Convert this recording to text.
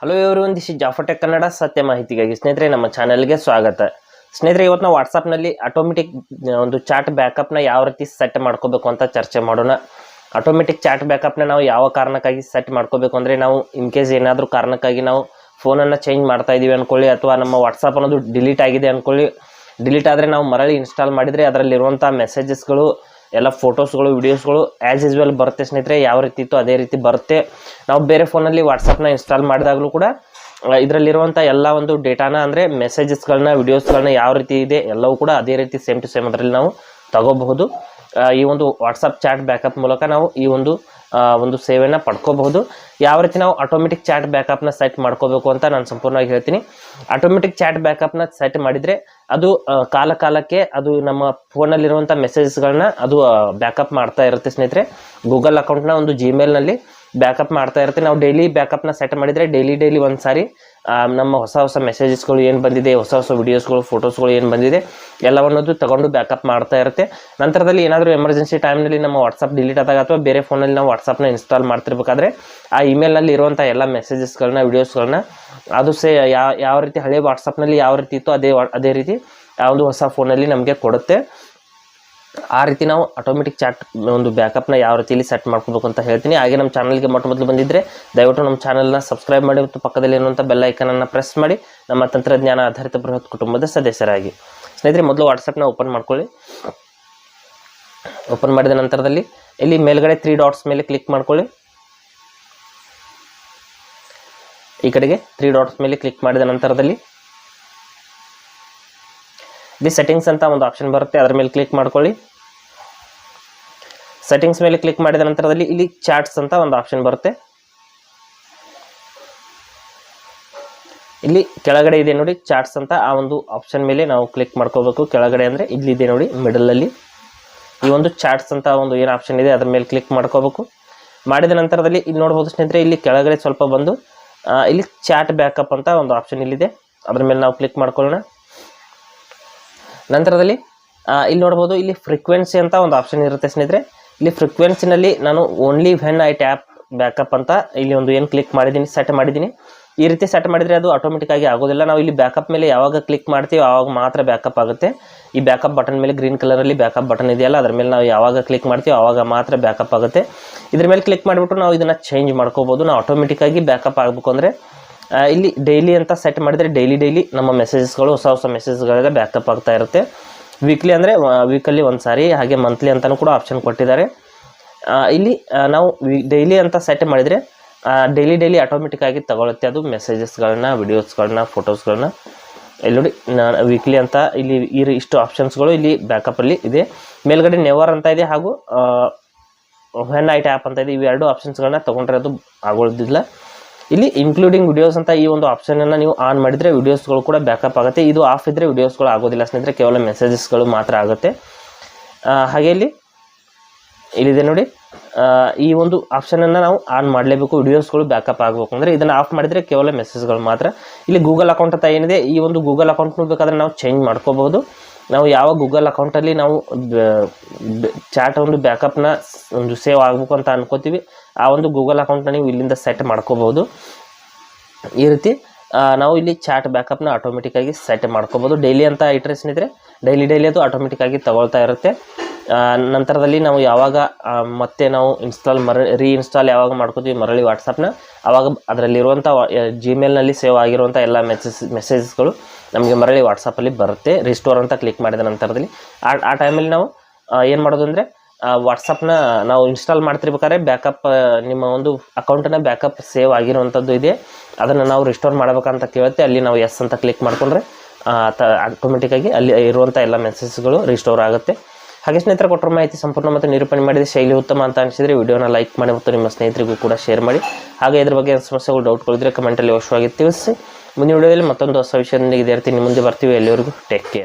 Hello everyone, this is Jafar tech Kannada. ಸತ್ಯ ಮಾಹಿತಿಗಾಗಿ ಸ್ನೇಹಿತರೆ ನಮ್ಮ ಚಾನೆಲ್ಗೆ ಸ್ವಾಗತ. ಸ್ನೇಹಿತರೆ, ಇವತ್ತು ನಾವು ವಾಟ್ಸಪ್ನಲ್ಲಿ ಆಟೋಮೆಟಿಕ್ ಒಂದು ಚಾಟ್ ಬ್ಯಾಕಪ್ನ ಯಾವ ರೀತಿ ಸೆಟ್ ಮಾಡ್ಕೋಬೇಕು ಅಂತ ಚರ್ಚೆ ಮಾಡೋಣ. ಆಟೋಮೆಟಿಕ್ ಚಾಟ್ ಬ್ಯಾಕಪ್ನ ನಾವು ಯಾವ ಕಾರಣಕ್ಕಾಗಿ ಸೆಟ್ ಮಾಡ್ಕೋಬೇಕು ಅಂದರೆ, ನಾವು ಇನ್ ಕೇಸ್ ಏನಾದರೂ ಕಾರಣಕ್ಕಾಗಿ ನಾವು ಫೋನನ್ನು ಚೇಂಜ್ ಮಾಡ್ತಾ ಇದ್ದೀವಿ ಅಂದ್ಕೊಳ್ಳಿ, ಅಥವಾ ನಮ್ಮ ವಾಟ್ಸಪ್ ಅನ್ನೋದು ಡಿಲೀಟ್ ಆಗಿದೆ ಅಂದ್ಕೊಳ್ಳಿ. ಡಿಲೀಟ್ ಆದರೆ ನಾವು ಮರಳಿ ಇನ್ಸ್ಟಾಲ್ ಮಾಡಿದರೆ ಅದರಲ್ಲಿರುವಂಥ ಮೆಸೇಜಸ್ಗಳು ಎಲ್ಲ ಫೋಟೋಸ್ಗಳು ವಿಡಿಯೋಸ್ಗಳು ಆ್ಯಸ್ ಯೂಸ್ವಲ್ ಬರುತ್ತೆ ಸ್ನೇಹಿತರೆ. ಯಾವ ರೀತಿ ಇತ್ತು ಅದೇ ರೀತಿ ಬರುತ್ತೆ. ನಾವು ಬೇರೆ ಫೋನಲ್ಲಿ ವಾಟ್ಸಪ್ನ ಇನ್ಸ್ಟಾಲ್ ಮಾಡಿದಾಗಲೂ ಕೂಡ ಇದರಲ್ಲಿರುವಂಥ ಎಲ್ಲ ಒಂದು ಡೇಟಾನ ಅಂದರೆ ಮೆಸೇಜಸ್ಗಳನ್ನ ವಿಡಿಯೋಸ್ಗಳನ್ನ ಯಾವ ರೀತಿ ಇದೆ ಎಲ್ಲವೂ ಕೂಡ ಅದೇ ರೀತಿ ಸೇಮ್ ಟು ಸೇಮ್ ಅದರಲ್ಲಿ ನಾವು ತಗೋಬಹುದು. ಈ ಒಂದು ವಾಟ್ಸಪ್ ಚಾಟ್ ಬ್ಯಾಕಪ್ ಮೂಲಕ ನಾವು ಈ ಒಂದು ಸೇವೆಯನ್ನು ಪಡ್ಕೋಬಹುದು. ಯಾವ ರೀತಿ ನಾವು ಆಟೋಮೆಟಿಕ್ ಚಾಟ್ ಬ್ಯಾಕಪ್ನ ಸೆಟ್ ಮಾಡ್ಕೋಬೇಕು ಅಂತ ನಾನು ಸಂಪೂರ್ಣವಾಗಿ ಹೇಳ್ತೀನಿ. ಆಟೋಮೆಟಿಕ್ ಚಾಟ್ ಬ್ಯಾಕಪ್ನ ಸೆಟ್ ಮಾಡಿದರೆ ಅದು ಕಾಲಕ್ಕೆ ಅದು ನಮ್ಮ ಫೋನಲ್ಲಿರುವಂಥ ಮೆಸೇಜಸ್ಗಳನ್ನ ಅದು ಬ್ಯಾಕಪ್ ಮಾಡ್ತಾ ಇರುತ್ತೆ ಸ್ನೇಹಿತರೆ. ಗೂಗಲ್ ಅಕೌಂಟ್ನ ಒಂದು ಜಿಮೇಲ್ನಲ್ಲಿ ಬ್ಯಾಕಪ್ ಮಾಡ್ತಾ ಇರುತ್ತೆ. ನಾವು ಡೈಲಿ ಬ್ಯಾಕಪ್ನ ಸೆಟ್ ಮಾಡಿದರೆ ಡೈಲಿ ಒಂದು ಸಾರಿ ನಮ್ಮ ಹೊಸ ಮೆಸೇಜಸ್ಗಳು ಏನು ಬಂದಿದೆ, ಹೊಸ ವಿಡಿಯೋಸ್ಗಳು ಫೋಟೋಸ್ಗಳು ಏನು ಬಂದಿದೆ ಎಲ್ಲವನ್ನದು ತಗೊಂಡು ಬ್ಯಾಕಪ್ ಮಾಡ್ತಾ ಇರುತ್ತೆ. ನಂತರದಲ್ಲಿ ಏನಾದರೂ ಎಮರ್ಜೆನ್ಸಿ ಟೈಮ್ನಲ್ಲಿ ನಮ್ಮ ವಾಟ್ಸಪ್ ಡಿಲೀಟ್ ಆದಾಗ ಅಥವಾ ಬೇರೆ ಫೋನಲ್ಲಿ ನಾವು ವಾಟ್ಸಪ್ನ ಇನ್ಸ್ಟಾಲ್ ಮಾಡ್ತಿರ್ಬೇಕಾದ್ರೆ ಆ ಇಮೇಲ್ನಲ್ಲಿ ಇರುವಂಥ ಎಲ್ಲ ಮೆಸೇಜಸ್ಗಳನ್ನ ವಿಡಿಯೋಸ್ಗಳನ್ನ ಅದು ಯಾವ ರೀತಿ ಹಳೆ ವಾಟ್ಸಪ್ನಲ್ಲಿ ಯಾವ ರೀತಿ ಇತ್ತು ಅದೇ ರೀತಿ ಆ ಒಂದು ಹೊಸ ಫೋನಲ್ಲಿ ನಮಗೆ ಕೊಡುತ್ತೆ. ಆ ರೀತಿ ನಾವು ಆಟೋಮೆಟಿಕ್ ಚಾಟ್ ಒಂದು ಬ್ಯಾಕಪ್ನ ಯಾವ ರೀತಿಯಲ್ಲಿ ಸೆಟ್ ಮಾಡ್ಕೋಬೇಕು ಅಂತ ಹೇಳ್ತೀನಿ. ಹಾಗೆ ನಮ್ಮ ಚಾನಲ್ಗೆ ಮೊದಲು ಬಂದಿದ್ದರೆ ದಯವಿಟ್ಟು ನಮ್ಮ ಚಾನಲ್ನ ಸಬ್ಸ್ಕ್ರೈಬ್ ಮಾಡಿ ಮತ್ತು ಪಕ್ಕದಲ್ಲಿ ಇರುವಂಥ ಬೆಲ್ ಐಕನನ್ನು ಪ್ರೆಸ್ ಮಾಡಿ ನಮ್ಮ ತಂತ್ರಜ್ಞಾನ ಆಧಾರಿತ ಬೃಹತ್ ಕುಟುಂಬದ ಸದಸ್ಯರಾಗಿ. ಸ್ನೇಹಿತರೆ, ಮೊದಲು ವಾಟ್ಸಪ್ನ ಓಪನ್ ಮಾಡ್ಕೊಳ್ಳಿ. ಓಪನ್ ಮಾಡಿದ ನಂತರದಲ್ಲಿ ಇಲ್ಲಿ ಮೇಲ್ಗಡೆ 3 ಡಾಟ್ಸ್ ಮೇಲೆ ಕ್ಲಿಕ್ ಮಾಡ್ಕೊಳ್ಳಿ. ಈ ಕಡೆಗೆ 3 ಡಾಟ್ಸ್ ಮೇಲೆ ಕ್ಲಿಕ್ ಮಾಡಿದ ನಂತರದಲ್ಲಿ ಇಲ್ಲಿ ಸೆಟ್ಟಿಂಗ್ಸ್ ಅಂತ ಒಂದು ಆಪ್ಷನ್ ಬರುತ್ತೆ, ಅದರ ಮೇಲೆ ಕ್ಲಿಕ್ ಮಾಡ್ಕೊಳ್ಳಿ. ಸೆಟ್ಟಿಂಗ್ಸ್ ಮೇಲೆ ಕ್ಲಿಕ್ ಮಾಡಿದ ನಂತರದಲ್ಲಿ ಇಲ್ಲಿ ಚಾಟ್ಸ್ ಅಂತ ಒಂದು ಆಪ್ಷನ್ ಬರುತ್ತೆ. ಇಲ್ಲಿ ಕೆಳಗಡೆ ಇದೆ ನೋಡಿ ಚಾಟ್ಸ್ ಅಂತ, ಆ ಒಂದು ಆಪ್ಷನ್ ಮೇಲೆ ನಾವು ಕ್ಲಿಕ್ ಮಾಡ್ಕೋಬೇಕು. ಕೆಳಗಡೆ ಅಂದರೆ ಇಲ್ಲಿದೆ ನೋಡಿ ಮಿಡಲಲ್ಲಿ ಈ ಒಂದು ಚಾಟ್ಸ್ ಅಂತ ಒಂದು ಏನು ಆಪ್ಷನ್ ಇದೆ ಅದರ ಮೇಲೆ ಕ್ಲಿಕ್ ಮಾಡ್ಕೋಬೇಕು. ಮಾಡಿದ ನಂತರದಲ್ಲಿ ಇಲ್ಲಿ ನೋಡ್ಬೋದು ಸ್ನೇಹಿತರೆ, ಇಲ್ಲಿ ಕೆಳಗಡೆ ಸ್ವಲ್ಪ ಬಂದು ಇಲ್ಲಿ ಚಾಟ್ ಬ್ಯಾಕಪ್ ಅಂತ ಒಂದು ಆಪ್ಷನ್ ಇಲ್ಲಿದೆ, ಅದರ ಮೇಲೆ ನಾವು ಕ್ಲಿಕ್ ಮಾಡ್ಕೊಳ್ಳೋಣ. ನಂತರದಲ್ಲಿ ಇಲ್ಲಿ ನೋಡ್ಬೋದು ಇಲ್ಲಿ ಫ್ರೀಕ್ವೆನ್ಸಿ ಅಂತ ಒಂದು ಆಪ್ಷನ್ ಇರುತ್ತೆ ಸ್ನೇಹಿತರೆ. ಇಲ್ಲಿ ಫ್ರೀಕ್ವೆನ್ಸಿನಲ್ಲಿ ನಾನು only when I tap backup ಅಂತ ಇಲ್ಲಿ ಒಂದು ಏನು ಕ್ಲಿಕ್ ಮಾಡಿದ್ದೀನಿ ಸೆಟ್ ಮಾಡಿದ್ದೀನಿ. ಈ ರೀತಿ ಸೆಟ್ ಮಾಡಿದರೆ ಅದು ಆಟೋಮೆಟಿಕ್ಕಾಗಿ ಆಗೋದಿಲ್ಲ. ನಾವು ಇಲ್ಲಿ ಬ್ಯಾಕಪ್ ಮೇಲೆ ಯಾವಾಗ ಕ್ಲಿಕ್ ಮಾಡ್ತೀವಿ ಆವಾಗ ಮಾತ್ರ ಬ್ಯಾಕಪ್ ಆಗುತ್ತೆ. ಈ ಬ್ಯಾಕಪ್ ಬಟನ್ ಮೇಲೆ ಗ್ರೀನ್ ಕಲರಲ್ಲಿ ಬ್ಯಾಕಪ್ ಬಟನ್ ಇದೆಯಲ್ಲ ಅದರ ಮೇಲೆ ನಾವು ಯಾವಾಗ ಕ್ಲಿಕ್ ಮಾಡ್ತೀವಿ ಆವಾಗ ಮಾತ್ರ ಬ್ಯಾಕಪ್ ಆಗುತ್ತೆ. ಇದ್ರ ಮೇಲೆ ಕ್ಲಿಕ್ ಮಾಡಿಬಿಟ್ಟು ನಾವು ಇದನ್ನು ಚೇಂಜ್ ಮಾಡ್ಕೋಬೋದು. ನಾವು ಆಟೋಮೆಟಿಕ್ಕಾಗಿ ಬ್ಯಾಕಪ್ ಆಗಬೇಕು ಅಂದರೆ ಇಲ್ಲಿ ಡೈಲಿ ಅಂತ ಸೆಟ್ ಮಾಡಿದರೆ ಡೈಲಿ ನಮ್ಮ ಮೆಸೇಜಸ್ಗಳು ಹೊಸ ಮೆಸೇಜ್ಗಳೆಲ್ಲ ಬ್ಯಾಕಪ್ ಆಗ್ತಾ ಇರುತ್ತೆ. ವೀಕ್ಲಿ ಅಂದರೆ ವೀಕಲ್ಲಿ ಒಂದು ಸಾರಿ, ಹಾಗೆ ಮಂತ್ಲಿ ಅಂತಲೂ ಕೂಡ ಆಪ್ಷನ್ ಕೊಟ್ಟಿದ್ದಾರೆ. ಇಲ್ಲಿ ನಾವು ಡೈಲಿ ಅಂತ ಸೆಟ್ ಮಾಡಿದರೆ ಡೈಲಿ ಆಟೋಮೆಟಿಕ್ಕಾಗಿ ತಗೊಳುತ್ತೆ ಅದು ಮೆಸೇಜಸ್ಗಳನ್ನ ವಿಡಿಯೋಸ್ಗಳನ್ನ ಫೋಟೋಸ್ಗಳನ್ನ. ಇಲ್ಲಿ ನೋಡಿ ವೀಕ್ಲಿ ಅಂತ ಇಲ್ಲಿ ಇಷ್ಟು ಆಪ್ಷನ್ಸ್ಗಳು ಇಲ್ಲಿ ಬ್ಯಾಕಪ್ಪಲ್ಲಿ ಇದೆ. ಮೇಲ್ಗಡೆ ನೆವರ್ ಅಂತ ಇದೆ ಹಾಗೂ ವೆನ್ ಐ ಟ್ಯಾಪ್ ಅಂತ ಇದೆ. ಇವೆರಡು ಆಪ್ಷನ್ಸ್ಗಳನ್ನ ತೊಗೊಂಡ್ರೆ ಅದು ಆಗೋದಿಲ್ಲ. ಇಲ್ಲಿ ಇನ್ಕ್ಲೂಡಿಂಗ್ ವಿಡಿಯೋಸ್ ಅಂತ ಈ ಒಂದು ಆಪ್ಷನನ್ನು ನೀವು ಆನ್ ಮಾಡಿದರೆ ವಿಡಿಯೋಸ್ಗಳು ಕೂಡ ಬ್ಯಾಕಪ್ ಆಗುತ್ತೆ. ಇದು ಆಫ್ ಇದ್ದರೆ ವಿಡಿಯೋಸ್ಗಳು ಆಗೋದಿಲ್ಲ ಸ್ನೇಹಿತರೆ, ಕೇವಲ ಮೆಸೇಜಸ್ಗಳು ಮಾತ್ರ ಆಗುತ್ತೆ. ಹಾಗೆ ಇಲ್ಲಿದೆ ನೋಡಿ ಈ ಒಂದು ಆಪ್ಷನನ್ನು ನಾವು ಆನ್ ಮಾಡಲೇಬೇಕು. ವಿಡಿಯೋಸ್ಗಳು ಬ್ಯಾಕಪ್ ಆಗಬೇಕು ಅಂದರೆ ಇದನ್ನು ಆಫ್ ಮಾಡಿದರೆ ಕೇವಲ ಮೆಸೇಜ್ಗಳು ಮಾತ್ರ. ಇಲ್ಲಿ ಗೂಗಲ್ ಅಕೌಂಟ್ ಅಂತ ಏನಿದೆ ಈ ಒಂದು ಗೂಗಲ್ ಅಕೌಂಟ್ನು ಬೇಕಾದರೆ ನಾವು ಚೇಂಜ್ ಮಾಡ್ಕೋಬಹುದು. ನಾವು ಯಾವ ಗೂಗಲ್ ಅಕೌಂಟಲ್ಲಿ ನಾವು ಚಾಟ್ ಒಂದು ಬ್ಯಾಕಪ್ನ ಒಂದು ಸೇವ್ ಆಗಬೇಕು ಅಂತ ಅನ್ಕೋತೀವಿ ಆ ಒಂದು ಗೂಗಲ್ ಅಕೌಂಟ್ನ ನೀವು ಇಲ್ಲಿಂದ ಸೆಟ್ ಮಾಡ್ಕೋಬಹುದು. ಈ ರೀತಿ ನಾವು ಇಲ್ಲಿ ಚಾಟ್ ಬ್ಯಾಕಪ್ನ ಆಟೋಮೆಟಿಕ್ಕಾಗಿ ಸೆಟ್ ಮಾಡ್ಕೋಬೋದು. ಡೈಲಿ ಅಂತ ಇಟ್ಟರೆ ಸ್ನೇಹಿತರೆ ಡೈಲಿ ಅದು ಆಟೋಮೆಟಿಕ್ಕಾಗಿ ತಗೊಳ್ತಾ ಇರುತ್ತೆ. ನಂತರದಲ್ಲಿ ನಾವು ಯಾವಾಗ ಮತ್ತೆ ನಾವು ರೀಇನ್ಸ್ಟಾಲ್ ಯಾವಾಗ ಮಾಡ್ಕೋತೀವಿ ಮರಳಿ ವಾಟ್ಸಪ್ನ, ಆವಾಗ ಅದರಲ್ಲಿರುವಂಥ ಜಿಮೇಲ್ನಲ್ಲಿ ಸೇವ್ ಆಗಿರುವಂಥ ಎಲ್ಲ ಮೆಸೇಜಸ್ಗಳು ನಮಗೆ ಮರಳಿ ವಾಟ್ಸಪ್ಪಲ್ಲಿ ಬರುತ್ತೆ. ರಿಸ್ಟೋರ್ ಅಂತ ಕ್ಲಿಕ್ ಮಾಡಿದ ನಂತರದಲ್ಲಿ ಆ ಟೈಮಲ್ಲಿ ನಾವು ಏನು ಮಾಡೋದು ಅಂದರೆ ವಾಟ್ಸಪ್ನ ನಾವು ಇನ್ಸ್ಟಾಲ್ ಮಾಡ್ತಿರ್ಬೇಕಾದ್ರೆ ಬ್ಯಾಕಪ್ ನಿಮ್ಮ ಒಂದು ಅಕೌಂಟನ್ನು ಬ್ಯಾಕಪ್ ಸೇವ್ ಆಗಿರುವಂಥದ್ದು ಇದೆ, ಅದನ್ನು ನಾವು ರಿಸ್ಟೋರ್ ಮಾಡಬೇಕಂತ ಕೇಳುತ್ತೆ. ಅಲ್ಲಿ ನಾವು ಎಸ್ ಅಂತ ಕ್ಲಿಕ್ ಮಾಡಿಕೊಂಡ್ರೆ ಆಟೋಮೆಟಿಕ್ಕಾಗಿ ಅಲ್ಲಿ ಇರುವಂಥ ಎಲ್ಲ ಮೆಸೇಜ್ಗಳು ರಿಸ್ಟೋರ್ ಆಗುತ್ತೆ. ಹಾಗೆ ಸ್ನೇಹಿತರೆ, ಕೊಟ್ಟರ ಮಾಹಿತಿ ಸಂಪೂರ್ಣ ಮತ್ತು ನಿರೂಪಣೆ ಮಾಡಿದ ಶೈಲಿ ಉತ್ತಮ ಅಂತ ಅನಿಸಿದರೆ ವಿಡಿಯೋನ ಲೈಕ್ ಮಾಡಿ ಮತ್ತು ನಿಮ್ಮ ಸ್ನೇಹಿತರಿಗೂ ಕೂಡ ಶೇರ್ ಮಾಡಿ. ಹಾಗೆ ಇದ್ರ ಬಗ್ಗೆ ಸಮಸ್ಯೆಗಳು ಡೌಟ್ಗಳಿದ್ದರೆ ಕಮೆಂಟಲ್ಲಿ ಅವಶ್ಯವಾಗಿ ತಿಳಿಸಿ. ಮುಂದಿನ ವಿಡಿಯೋದಲ್ಲಿ ಮತ್ತೊಂದು ಹೊಸ ವಿಷಯದೊಂದಿಗೆ ಇದೇ ರೀತಿ ನಿಮ್ಮ ಮುಂದೆ ಬರ್ತೀವಿ. ಎಲ್ಲಿವರೆಗೂ ಟೇಕ್ ಕೇರ್.